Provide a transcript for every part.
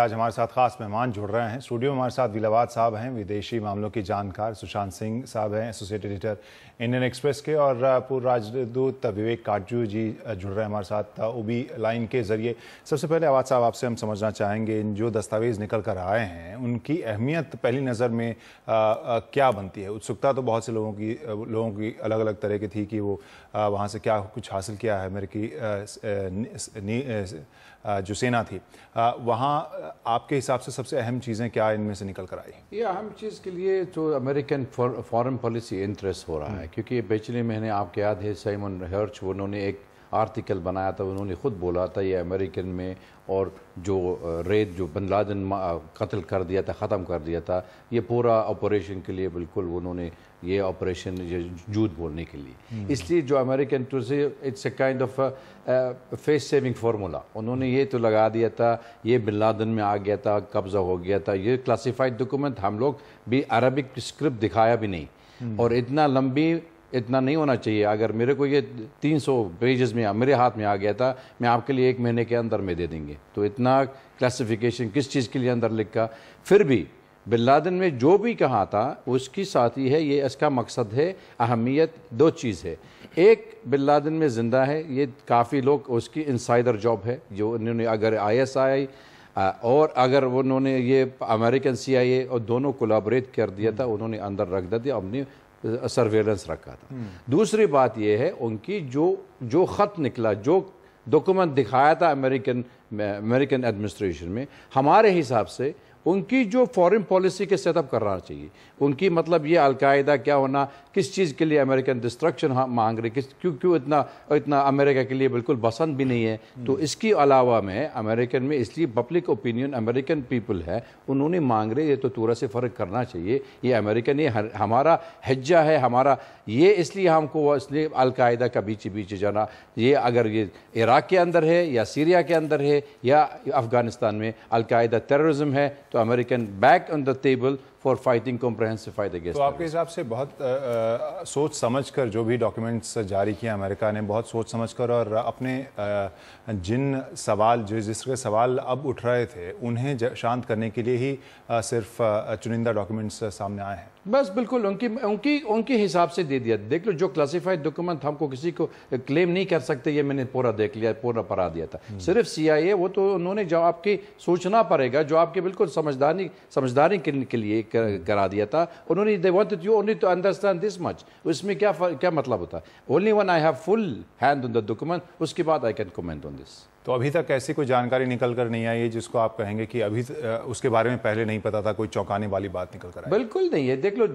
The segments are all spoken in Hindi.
आज हमारे साथ खास मेहमान जुड़ रहे हैं। स्टूडियो में हमारे साथ विलावत साहब हैं, विदेशी मामलों की जानकार। सुशांत सिंह साहब हैं, एसोसिएटेड एडिटर इंडियन एक्सप्रेस के। और पूर्व राजदूत विवेक काटजू जी जुड़ रहे हैं हमारे साथ ओबी लाइन के जरिए। सबसे पहले विलावत साहब, आपसे हम समझना चाहेंगे, इन जो दस्तावेज निकल कर आए हैं उनकी अहमियत पहली नज़र में क्या बनती है? उत्सुकता तो बहुत से लोगों की अलग अलग तरह की थी कि वो वहाँ से क्या कुछ हासिल किया है। अमेरिकी जो सेना थी वहाँ आपके हिसाब से सबसे अहम चीज़ें क्या इनमें से निकल कर आई? ये अहम चीज़ के लिए जो अमेरिकन फॉरेन पॉलिसी इंटरेस्ट हो रहा है, क्योंकि पिछले महीने आपको याद है साइमन हर्च उन्होंने एक आर्टिकल बनाया था, उन्होंने खुद बोला था ये अमेरिकन में और जो रेड जो बिन लादेन कत्ल कर दिया था, ख़त्म कर दिया था, ये पूरा ऑपरेशन के लिए बिल्कुल उन्होंने ये ऑपरेशन ये झूठ बोलने के लिए, इसलिए जो अमेरिकन टू से it's a kind of face saving formula उन्होंने ये तो लगा दिया था, ये बिन लादेन में आ गया था, कब्जा हो गया था। ये क्लासिफाइड डॉक्यूमेंट हम लोग भी अरबिक स्क्रिप्ट दिखाया भी नहीं, और इतना नहीं होना चाहिए। अगर मेरे को ये 300 पेजेस में मेरे हाथ में आ गया था, मैं आपके लिए 1 महीने के अंदर में दे देंगे। तो इतना क्लासिफिकेशन किस चीज़ के लिए अंदर लिखा? फिर भी बिन लादेन में जो भी कहा था उसकी साथ ही है, ये इसका मकसद है, अहमियत 2 चीज़ है। एक, बिन लादेन में ज़िंदा है, ये काफ़ी लोग उसकी इंसाइडर जॉब है, जो उन्होंने अगर ISI और अगर उन्होंने ये अमेरिकन CIA और दोनों कोलाबरेट कर दिया था, उन्होंने अंदर रख दिया, अपनी सर्वेलेंस रखा था। दूसरी बात यह है, उनकी जो ख़त निकला, जो डॉक्यूमेंट दिखाया था अमेरिकन एडमिनिस्ट्रेशन में, हमारे हिसाब से उनकी जो फॉरेन पॉलिसी के सेटअप करना चाहिए, उनकी मतलब ये अलकायदा क्या होना, किस चीज़ के लिए अमेरिकन डिस्ट्रक्शन मांग रही, क्यों इतना अमेरिका के लिए बिल्कुल पसंद भी नहीं है। तो इसके अलावा में अमेरिकन में इसलिए पब्लिक ओपिनियन अमेरिकन पीपल है, उन्होंने मांग रहे ये तो थोड़ा से फ़र्क करना चाहिए, ये अमेरिकन, ये हमारा हज्जा है हमारा, ये इसलिए हमको इसलिए अलकायदा का बीच जाना, ये अगर ये इराक़ के अंदर है या सीरिया के अंदर है या अफ़गानिस्तान में अलकायदा टेररिज्म है, तो American back on the table for fighting comprehensive fight against. तो आपके हिसाब से बहुत सोच समझकर जो भी डॉक्यूमेंट्स जारी किए अमेरिका ने, बहुत सोच समझकर, और अपने जिन सवाल जिस तरह सवाल अब उठ रहे थे उन्हें शांत करने के लिए ही सिर्फ चुनिंदा डॉक्यूमेंट्स सामने आए हैं? बस बिल्कुल उनके हिसाब से दे दिया। देख लो, जो क्लासिफाइड डॉक्यूमेंट हमको किसी को क्लेम नहीं कर सकते, ये मैंने पूरा देख लिया, पूरा पढ़ा दिया था। सिर्फ CIA वो तो उन्होंने जो आपकी सोचना पड़ेगा, जो आपके बिल्कुल समझदारी के लिए करा दिया था उन्होंने। They wanted you only to understand this much. उसमें क्या मतलब होता है? Only when I have full hand on the document, उसके बाद I can comment on this. तो अभी तक ऐसी कोई जानकारी निकल कर नहीं आई है जिसको आप कहेंगे कि अभी उसके बारे में पहले नहीं पता था, कोई चौंकाने वाली बात निकल कर आई? बिल्कुल नहीं है। देख लो,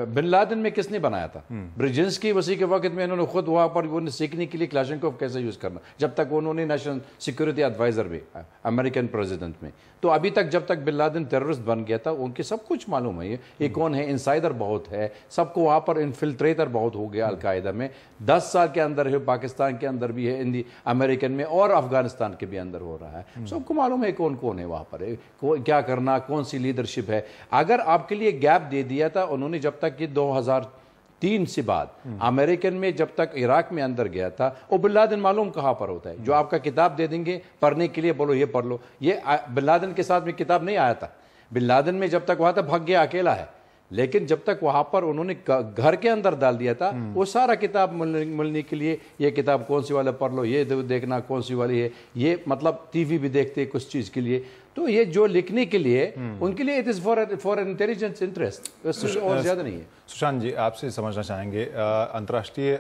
बिन लादेन में किसने बनाया था? ब्रिजेंस्की उसी के वक्त में उन्होंने खुद वहाँ पर उन्हें सीखने के लिए क्लाशनकोव कैसे यूज़ करना, जब तक उन्होंने नेशनल सिक्योरिटी एडवाइजर में अमेरिकन प्रेसिडेंट में, तो अभी तक जब तक बिन लादेन टेररिस्ट बन गया था उनके सब कुछ मालूम है, ये कौन है, इंसाइडर बहुत है, सबको वहाँ पर इन्फिल्ट्रेटर बहुत हो गया अलकायदा में। 10 साल के अंदर है, पाकिस्तान के अंदर भी है, इंडी अमेरिकन में, और अफगानिस्तान के भी अंदर हो रहा है। सबको मालूम है कौन कौन है वहाँ पर, क्या करना, कौन सी लीडरशिप है। अगर आपके लिए गैप दे दिया था उन्होंने, जब तक ये 2003 से बाद अमेरिकन में जब तक इराक में अंदर गया था, वो बिन लादेन मालूम कहाँ पर होता है, जो आपका किताब दे देंगे पढ़ने के लिए, बोलो ये पढ़ लो। ये बिन लादेन के साथ में किताब नहीं आया था। बिन लादेन में जब तक वहाँ था भाग गया, अकेला है, लेकिन जब तक वहाँ पर उन्होंने घर के अंदर डाल दिया था, वो सारा किताब मिलने के लिए, ये किताब कौन सी वाला पढ़ लो, ये देखना कौन सी वाली है, ये मतलब TV भी देखते कुछ चीज़ के लिए। तो ये जो लिखने के लिए उनके लिए it is for intelligence interest, और ज़्यादा नहीं है। सुशांत जी, आपसे समझना चाहेंगे, अंतर्राष्ट्रीय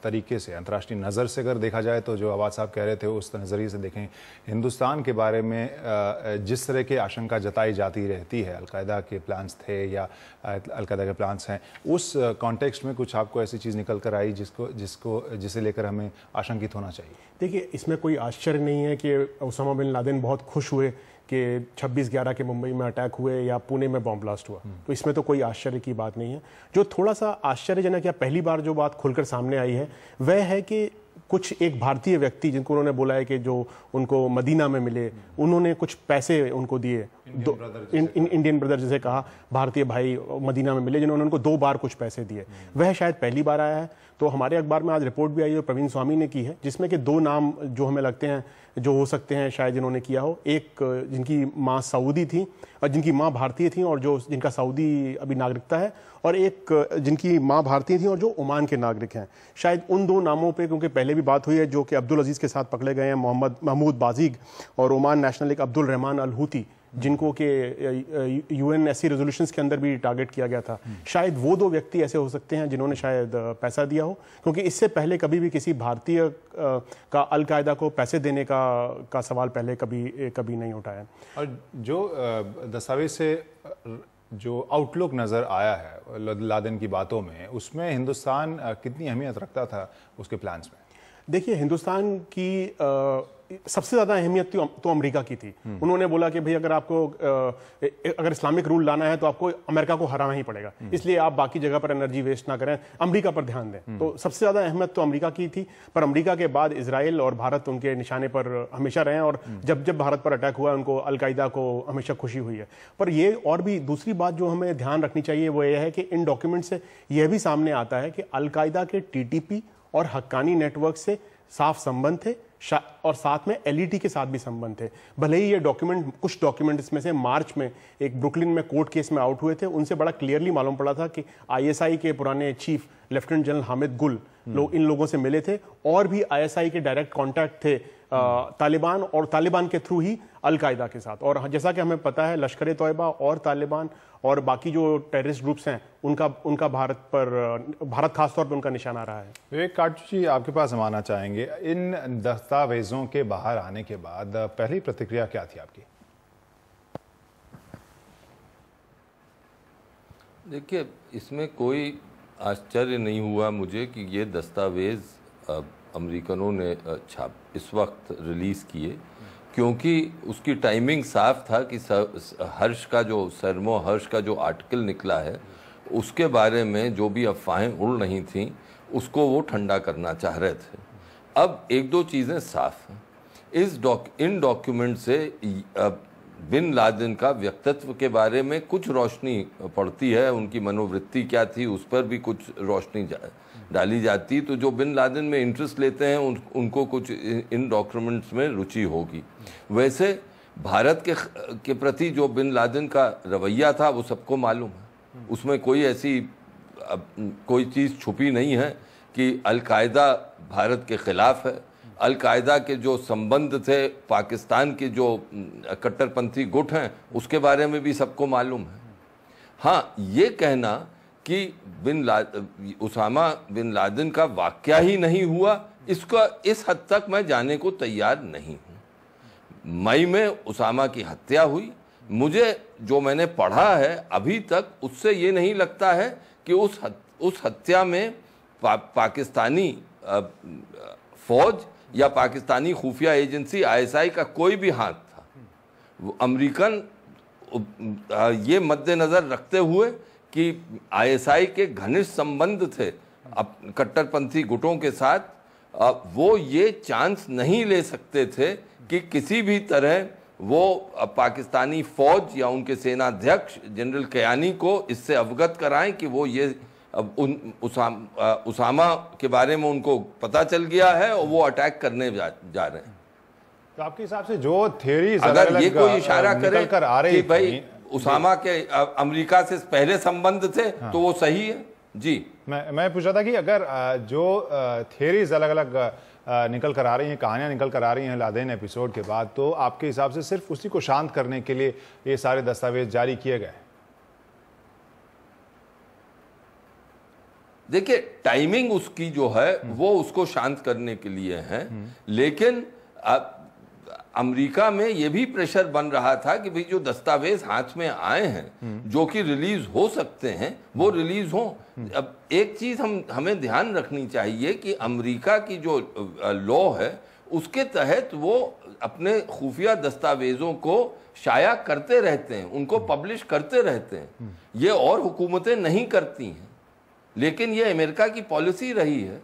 तरीके से, अंतर्राष्ट्रीय नज़र से अगर देखा जाए तो जो आवाज़ साहब कह रहे थे उस नज़रिए से देखें, हिंदुस्तान के बारे में जिस तरह की आशंका जताई जाती रहती है, अलकायदा के प्लान्स थे या अलकायदा के प्लान्स हैं, उस कॉन्टेक्स्ट में कुछ आपको ऐसी चीज़ निकल कर आई जिसे लेकर हमें आशंकित होना चाहिए? देखिए, इसमें कोई आश्चर्य नहीं है कि ओसामा बिन लादेन बहुत खुश हुए कि 26/11 के मुंबई में अटैक हुए या पुणे में बॉम्ब ब्लास्ट हुआ, तो इसमें तो कोई आश्चर्य की बात नहीं है। जो थोड़ा सा आश्चर्यजनक या पहली बार जो बात खुलकर सामने आई है वह है कि कुछ एक भारतीय व्यक्ति जिनको उन्होंने बोला है कि जो उनको मदीना में मिले, उन्होंने कुछ पैसे उनको दिए इंडियन ब्रदर जैसे कहा, भारतीय भाई मदीना में मिले जिन्होंने उनको 2 बार कुछ पैसे दिए, वह शायद पहली बार आया है। तो हमारे अखबार में आज रिपोर्ट भी आई है, प्रवीण स्वामी ने की है, जिसमें कि 2 नाम जो हमें लगते हैं जो हो सकते हैं शायद जिन्होंने किया हो। एक जिनकी माँ सऊदी थी और जिनकी माँ भारतीय थी और जो जिनका सऊदी अभी नागरिकता है, और एक जिनकी माँ भारतीय थी और जो ओमान के नागरिक हैं। शायद उन 2 नामों पे, क्योंकि पहले भी बात हुई है, जो कि अब्दुल अजीज़ के साथ पकड़े गए हैं, महमूद बाजीग और ओमान नेशनल एक अब्दुल रहमान अल हूती, जिनको के UNSC रेजोल्यूशंस के अंदर भी टारगेट किया गया था। शायद वो 2 व्यक्ति ऐसे हो सकते हैं जिन्होंने शायद पैसा दिया हो, क्योंकि इससे पहले कभी भी किसी भारतीय का अल-कायदा को पैसे देने का सवाल पहले कभी नहीं उठाया। और जो दस्तावेज से जो आउटलुक नज़र आया है लादेन की बातों में, उसमें हिंदुस्तान कितनी अहमियत रखता था उसके प्लान्स में? देखिए, हिंदुस्तान की सबसे ज़्यादा अहमियत तो अमेरिका की थी। उन्होंने बोला कि भाई अगर आपको अगर इस्लामिक रूल लाना है तो आपको अमेरिका को हराना ही पड़ेगा, इसलिए आप बाकी जगह पर एनर्जी वेस्ट ना करें, अमेरिका पर ध्यान दें। तो सबसे ज़्यादा अहमियत तो अमेरिका की थी, पर अमेरिका के बाद इजराइल और भारत उनके निशाने पर हमेशा रहे, और जब जब भारत पर अटैक हुआ उनको अल-कायदा को हमेशा खुशी हुई है। पर ये और भी दूसरी बात जो हमें ध्यान रखनी चाहिए वो ये है कि इन डॉक्यूमेंट से यह भी सामने आता है कि अल-कायदा के TTP और हक्कानी नेटवर्क से साफ संबंध थे, और साथ में LET के साथ भी संबंध थे। भले ही ये डॉक्यूमेंट, कुछ डॉक्यूमेंट इसमें से मार्च में एक ब्रुकलिन में कोर्ट केस में आउट हुए थे, उनसे बड़ा क्लियरली मालूम पड़ा था कि ISI के पुराने चीफ लेफ्टिनेंट जनरल हामिद गुल इन लोगों से मिले थे, और भी ISI के डायरेक्ट कॉन्टैक्ट थे तालिबान, और तालिबान के थ्रू ही अल-कायदा के साथ। और जैसा कि हमें पता है, लश्कर तोयबा और तालिबान और बाकी जो टेररिस्ट ग्रुप्स हैं उनका भारत खासतौर पर उनका निशाना रहा है। विवेक काटजू जी, आपके पास हम आना चाहेंगे। इन दस्तावेजों के बाहर आने के बाद पहली प्रतिक्रिया क्या थी आपकी? देखिए, इसमें कोई आश्चर्य नहीं हुआ मुझे कि ये दस्तावेज़ अमेरिकनों ने इस वक्त रिलीज़ किए, क्योंकि उसकी टाइमिंग साफ था कि हर्ष का जो आर्टिकल निकला है उसके बारे में जो भी अफवाहें उड़ रही थीं उसको वो ठंडा करना चाह रहे थे। अब 1-2 चीज़ें साफ हैं। इन डॉक्यूमेंट से बिन लादेन का व्यक्तित्व के बारे में कुछ रोशनी पड़ती है, उनकी मनोवृत्ति क्या थी उस पर भी कुछ रोशनी डाली जाती। तो जो बिन लादेन में इंटरेस्ट लेते हैं उनको कुछ इन डॉक्यूमेंट्स में रुचि होगी। वैसे भारत के प्रति जो बिन लादेन का रवैया था वो सबको मालूम है, उसमें कोई ऐसी कोई चीज़ छुपी नहीं है कि अल-कायदा भारत के ख़िलाफ़ है। अल-कायदा के जो संबंध थे पाकिस्तान के जो कट्टरपंथी गुट हैं उसके बारे में भी सबको मालूम है। हाँ, ये कहना कि उसामा बिन लादेन का वाक़या ही नहीं हुआ, इसका इस हद तक मैं जाने को तैयार नहीं हूँ। मई में उसामा की हत्या हुई, मुझे जो मैंने पढ़ा है अभी तक उससे ये नहीं लगता है कि उस हत्या में पाकिस्तानी फौज या पाकिस्तानी खुफिया एजेंसी ISI का कोई भी हाथ था। अमेरिकन ये मद्देनज़र रखते हुए कि ISI के घनिष्ठ संबंध थे कट्टरपंथी गुटों के साथ, वो ये चांस नहीं ले सकते थे कि किसी भी तरह वो पाकिस्तानी फौज या उनके सेनाध्यक्ष जनरल कयानी को इससे अवगत कराएं कि वो ये उसामा के बारे में उनको पता चल गया है और वो अटैक करने जा रहे हैं। तो आपके हिसाब से जो थ्योरी अगर ये कोई इशारा करे कि भाई उसामा के अमेरिका से पहले संबंध थे, हाँ, तो वो सही है। जी, मैं पूछ रहा था कि अगर जो थियरीज अलग अलग निकल कर आ रही हैं, कहानियां निकल कर आ रही हैं लादेन एपिसोड के बाद, तो आपके हिसाब से सिर्फ उसी को शांत करने के लिए ये सारे दस्तावेज जारी किए गए? देखिए, टाइमिंग उसकी जो है वो उसको शांत करने के लिए है, लेकिन अमेरिका में ये भी प्रेशर बन रहा था कि भाई जो दस्तावेज हाथ में आए हैं जो कि रिलीज हो सकते हैं वो रिलीज हों। अब एक चीज हमें ध्यान रखनी चाहिए कि अमेरिका की जो लॉ है उसके तहत वो अपने खुफिया दस्तावेजों को शाया करते रहते हैं, उनको पब्लिश करते रहते हैं। ये और हुकूमतें नहीं करती हैं, लेकिन ये अमेरिका की पॉलिसी रही है।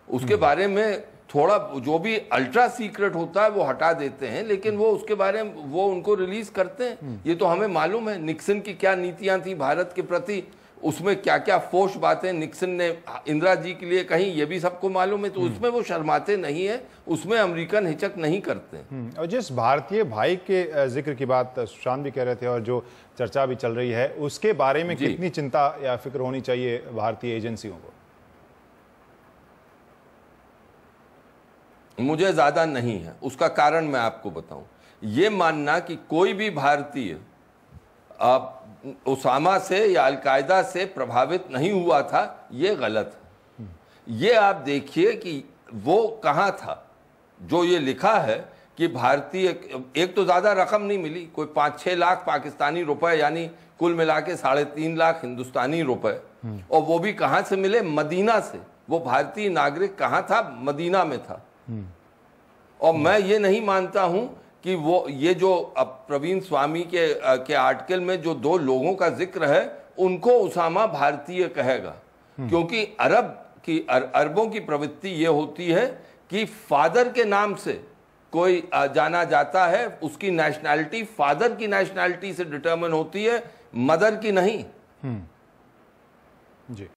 उसके बारे में थोड़ा जो भी अल्ट्रा सीक्रेट होता है वो हटा देते हैं, लेकिन वो उसके बारे में वो उनको रिलीज करते हैं। ये तो हमें मालूम है निक्सन की क्या नीतियां थी भारत के प्रति, उसमें क्या क्या फोश बातें निक्सन ने इंदिरा जी के लिए कही, ये भी सबको मालूम है। तो उसमें वो शर्माते नहीं है, उसमें अमेरिकन हिचक नहीं करते। और जिस भारतीय भाई के जिक्र की बात सुशांत भी कह रहे थे और जो चर्चा भी चल रही है, उसके बारे में कितनी चिंता या फिक्र होनी चाहिए भारतीय एजेंसियों को? मुझे ज्यादा नहीं है। उसका कारण मैं आपको बताऊं, ये मानना कि कोई भी भारतीय उसामा से या अलकायदा से प्रभावित नहीं हुआ था, ये गलत है। ये आप देखिए कि वो कहाँ था। जो ये लिखा है कि भारतीय, एक तो ज्यादा रकम नहीं मिली, कोई 5-6 लाख पाकिस्तानी रुपए, यानी कुल मिला के 3.5 लाख हिंदुस्तानी रुपए, और वो भी कहाँ से मिले? मदीना से। वो भारतीय नागरिक कहाँ था? मदीना में था। और मैं ये नहीं मानता हूं कि वो ये जो अब प्रवीण स्वामी के आर्टिकल में जो 2 लोगों का जिक्र है उनको उसामा भारतीय कहेगा, क्योंकि अरबों की प्रवृत्ति ये होती है कि फादर के नाम से कोई जाना जाता है, उसकी नेशनैलिटी फादर की नेशनैलिटी से डिटरमिन होती है, मदर की नहीं। जी।